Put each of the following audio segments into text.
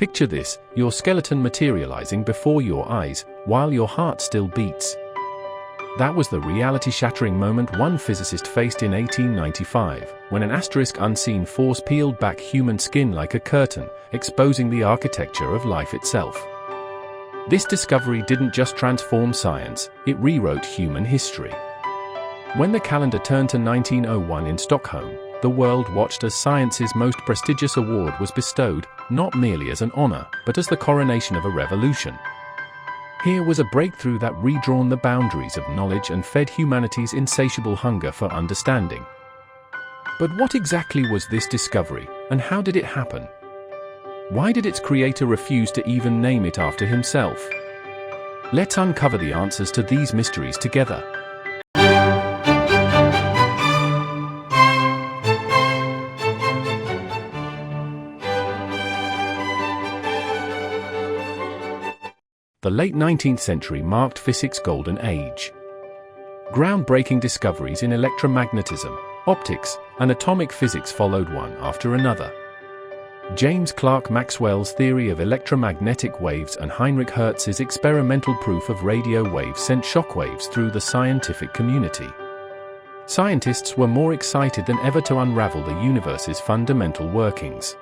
Picture this, your skeleton materializing before your eyes, while your heart still beats. That was the reality-shattering moment one physicist faced in 1895, when an asterisk unseen force peeled back human skin like a curtain, exposing the architecture of life itself. This discovery didn't just transform science, it rewrote human history. When the calendar turned to 1901 in Stockholm, the world watched as science's most prestigious award was bestowed, not merely as an honor, but as the coronation of a revolution. Here was a breakthrough that redrawn the boundaries of knowledge and fed humanity's insatiable hunger for understanding. But what exactly was this discovery, and how did it happen? Why did its creator refuse to even name it after himself? Let's uncover the answers to these mysteries together. The late 19th century marked physics' golden age. Groundbreaking discoveries in electromagnetism, optics, and atomic physics followed one after another. James Clerk Maxwell's theory of electromagnetic waves and Heinrich Hertz's experimental proof of radio waves sent shockwaves through the scientific community. Scientists were more excited than ever to unravel the universe's fundamental workings.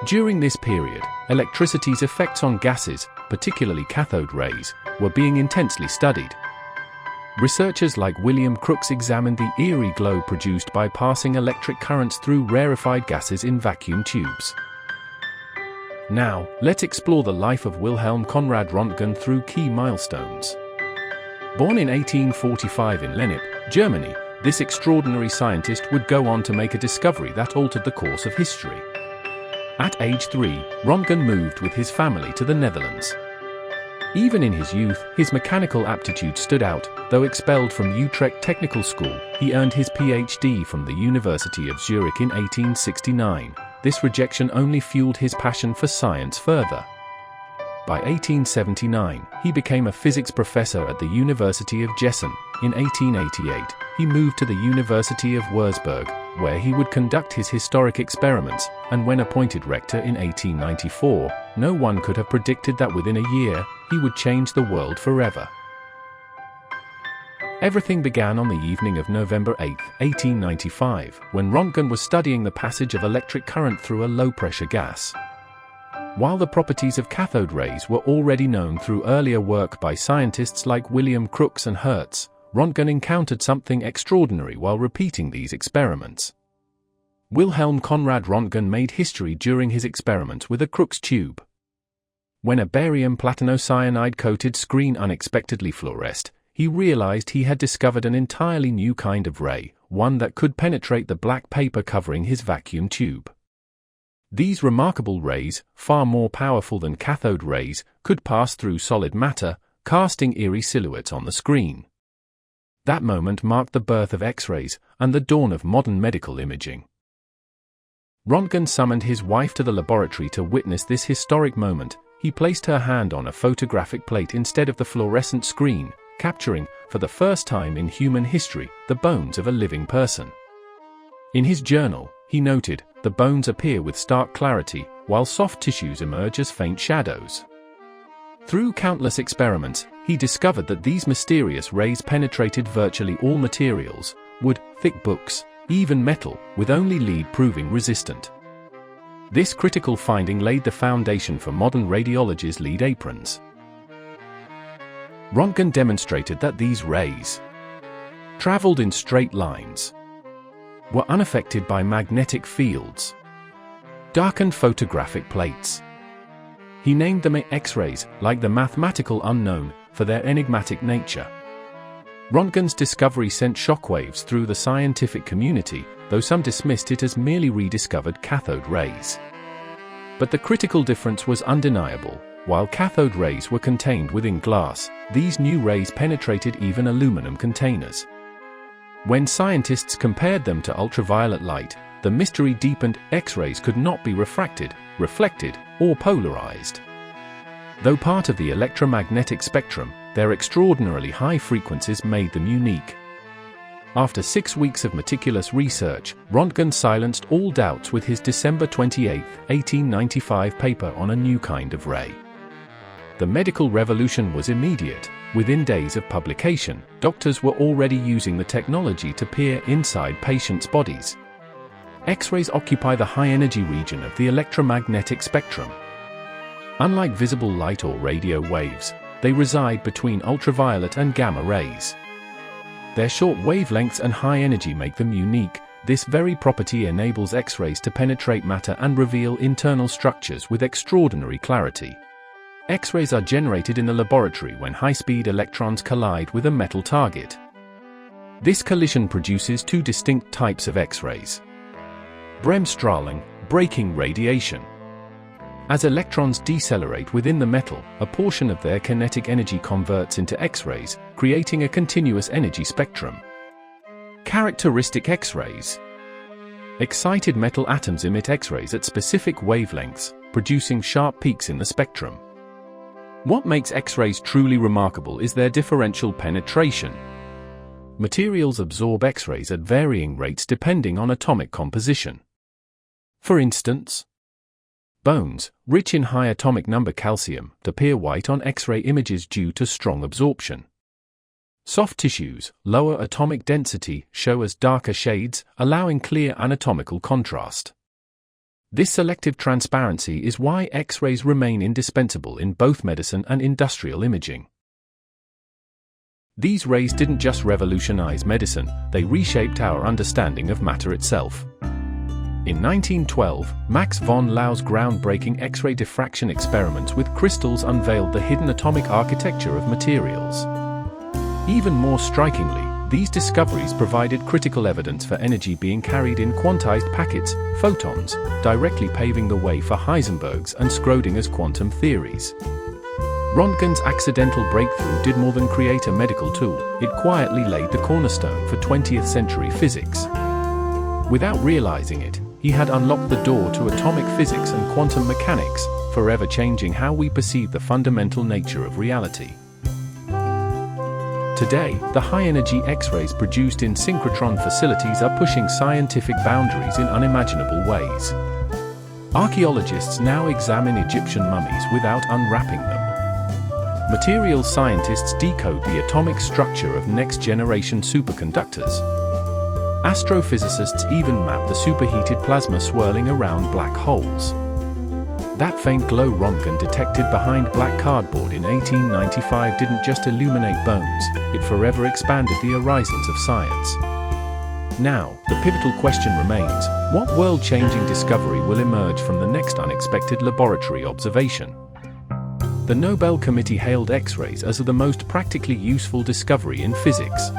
During this period, electricity's effects on gases, particularly cathode rays, were being intensely studied. Researchers like William Crookes examined the eerie glow produced by passing electric currents through rarefied gases in vacuum tubes. Now, let's explore the life of Wilhelm Conrad Röntgen through key milestones. Born in 1845 in Lennep, Germany, this extraordinary scientist would go on to make a discovery that altered the course of history. At age 3, Röntgen moved with his family to the Netherlands. Even in his youth, his mechanical aptitude stood out. Though expelled from Utrecht Technical School, he earned his PhD from the University of Zurich in 1869. This rejection only fueled his passion for science further. By 1879, he became a physics professor at the University of Gießen. In 1888, he moved to the University of Würzburg, where he would conduct his historic experiments, and when appointed rector in 1894, no one could have predicted that within a year, he would change the world forever. Everything began on the evening of November 8, 1895, when Röntgen was studying the passage of electric current through a low-pressure gas. While the properties of cathode rays were already known through earlier work by scientists like William Crookes and Hertz, Röntgen encountered something extraordinary while repeating these experiments. Wilhelm Conrad Röntgen made history during his experiments with a Crookes tube. When a barium platinocyanide-coated screen unexpectedly fluoresced, he realized he had discovered an entirely new kind of ray, one that could penetrate the black paper covering his vacuum tube. These remarkable rays, far more powerful than cathode rays, could pass through solid matter, casting eerie silhouettes on the screen. That moment marked the birth of X-rays and the dawn of modern medical imaging. Röntgen summoned his wife to the laboratory to witness this historic moment. He placed her hand on a photographic plate instead of the fluorescent screen, capturing, for the first time in human history, the bones of a living person. In his journal, he noted, "The bones appear with stark clarity, while soft tissues emerge as faint shadows." Through countless experiments, he discovered that these mysterious rays penetrated virtually all materials: wood, thick books, even metal, with only lead proving resistant. This critical finding laid the foundation for modern radiology's lead aprons. Röntgen demonstrated that these rays traveled in straight lines, were unaffected by magnetic fields, darkened photographic plates. He named them X-rays, like the mathematical unknown, for their enigmatic nature. Röntgen's discovery sent shockwaves through the scientific community, though some dismissed it as merely rediscovered cathode rays. But the critical difference was undeniable. While cathode rays were contained within glass, these new rays penetrated even aluminum containers. When scientists compared them to ultraviolet light, the mystery deepened. X-rays could not be refracted, reflected, or polarized. Though part of the electromagnetic spectrum, their extraordinarily high frequencies made them unique. After 6 weeks of meticulous research, Röntgen silenced all doubts with his December 28, 1895 paper on a new kind of ray. The medical revolution was immediate. Within days of publication, doctors were already using the technology to peer inside patients' bodies. X-rays occupy the high-energy region of the electromagnetic spectrum. Unlike visible light or radio waves, they reside between ultraviolet and gamma rays. Their short wavelengths and high energy make them unique. This very property enables X-rays to penetrate matter and reveal internal structures with extraordinary clarity. X-rays are generated in the laboratory when high-speed electrons collide with a metal target. This collision produces two distinct types of X-rays. Bremsstrahlung, braking radiation. As electrons decelerate within the metal, a portion of their kinetic energy converts into X-rays, creating a continuous energy spectrum. Characteristic X-rays. Excited metal atoms emit X-rays at specific wavelengths, producing sharp peaks in the spectrum. What makes X-rays truly remarkable is their differential penetration. Materials absorb X-rays at varying rates depending on atomic composition. For instance, bones, rich in high atomic number calcium, appear white on X-ray images due to strong absorption. Soft tissues, lower atomic density, show as darker shades, allowing clear anatomical contrast. This selective transparency is why X-rays remain indispensable in both medicine and industrial imaging. These rays didn't just revolutionize medicine, they reshaped our understanding of matter itself. In 1912, Max von Lau's groundbreaking X-ray diffraction experiments with crystals unveiled the hidden atomic architecture of materials. Even more strikingly, these discoveries provided critical evidence for energy being carried in quantized packets, photons, directly paving the way for Heisenberg's and Schrödinger's quantum theories. Röntgen's accidental breakthrough did more than create a medical tool, it quietly laid the cornerstone for 20th century physics. Without realizing it, he had unlocked the door to atomic physics and quantum mechanics, forever changing how we perceive the fundamental nature of reality. Today, the high-energy X-rays produced in synchrotron facilities are pushing scientific boundaries in unimaginable ways. Archaeologists now examine Egyptian mummies without unwrapping them. Materials scientists decode the atomic structure of next-generation superconductors. Astrophysicists even map the superheated plasma swirling around black holes. That faint glow Röntgen detected behind black cardboard in 1895 didn't just illuminate bones, it forever expanded the horizons of science. Now, the pivotal question remains, what world-changing discovery will emerge from the next unexpected laboratory observation? The Nobel Committee hailed X-rays as the most practically useful discovery in physics.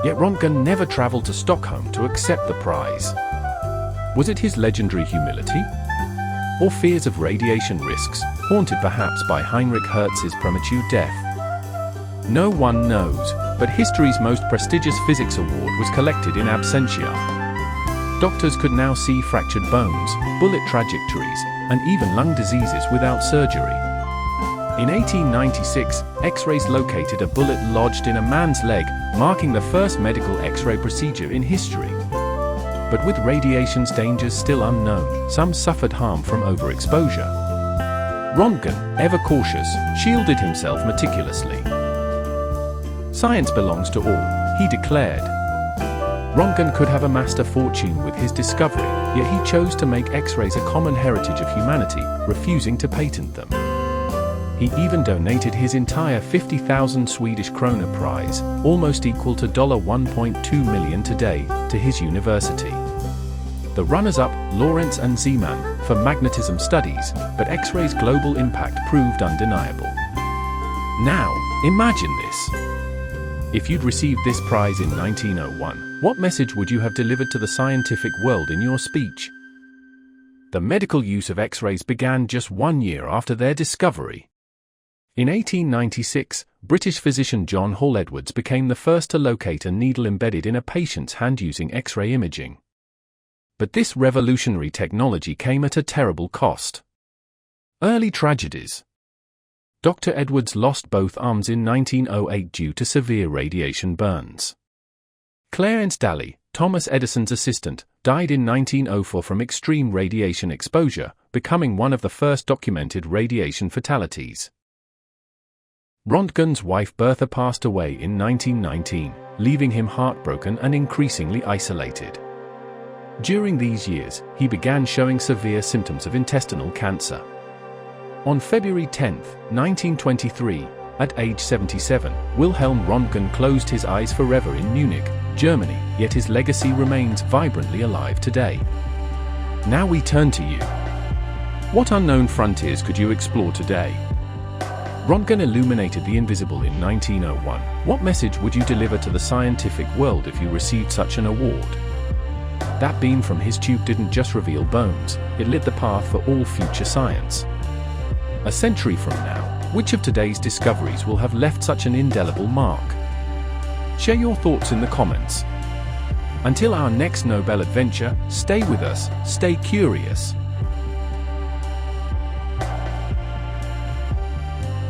Yet Röntgen never traveled to Stockholm to accept the prize. Was it his legendary humility? Or fears of radiation risks, haunted perhaps by Heinrich Hertz's premature death? No one knows, but history's most prestigious physics award was collected in absentia. Doctors could now see fractured bones, bullet trajectories, and even lung diseases without surgery. In 1896, X-rays located a bullet lodged in a man's leg, marking the first medical X-ray procedure in history. But with radiation's dangers still unknown, some suffered harm from overexposure. Röntgen, ever cautious, shielded himself meticulously. Science belongs to all, he declared. Röntgen could have amassed a fortune with his discovery, yet he chose to make X-rays a common heritage of humanity, refusing to patent them. He even donated his entire 50,000 Swedish krona prize, almost equal to $1.2 million today, to his university. The runners-up, Lorentz and Zeeman, for magnetism studies, but X-ray's global impact proved undeniable. Now, imagine this. If you'd received this prize in 1901, what message would you have delivered to the scientific world in your speech? The medical use of X-rays began just 1 year after their discovery. In 1896, British physician John Hall Edwards became the first to locate a needle embedded in a patient's hand using X-ray imaging. But this revolutionary technology came at a terrible cost. Early tragedies. Dr. Edwards lost both arms in 1908 due to severe radiation burns. Clarence Daly, Thomas Edison's assistant, died in 1904 from extreme radiation exposure, becoming one of the first documented radiation fatalities. Röntgen's wife Bertha passed away in 1919, leaving him heartbroken and increasingly isolated. During these years, he began showing severe symptoms of intestinal cancer. On February 10, 1923, at age 77, Wilhelm Röntgen closed his eyes forever in Munich, Germany, yet his legacy remains vibrantly alive today. Now we turn to you. What unknown frontiers could you explore today? Röntgen illuminated the invisible in 1901. What message would you deliver to the scientific world if you received such an award? That beam from his tube didn't just reveal bones, it lit the path for all future science. A century from now, which of today's discoveries will have left such an indelible mark? Share your thoughts in the comments. Until our next Nobel adventure, stay with us, stay curious.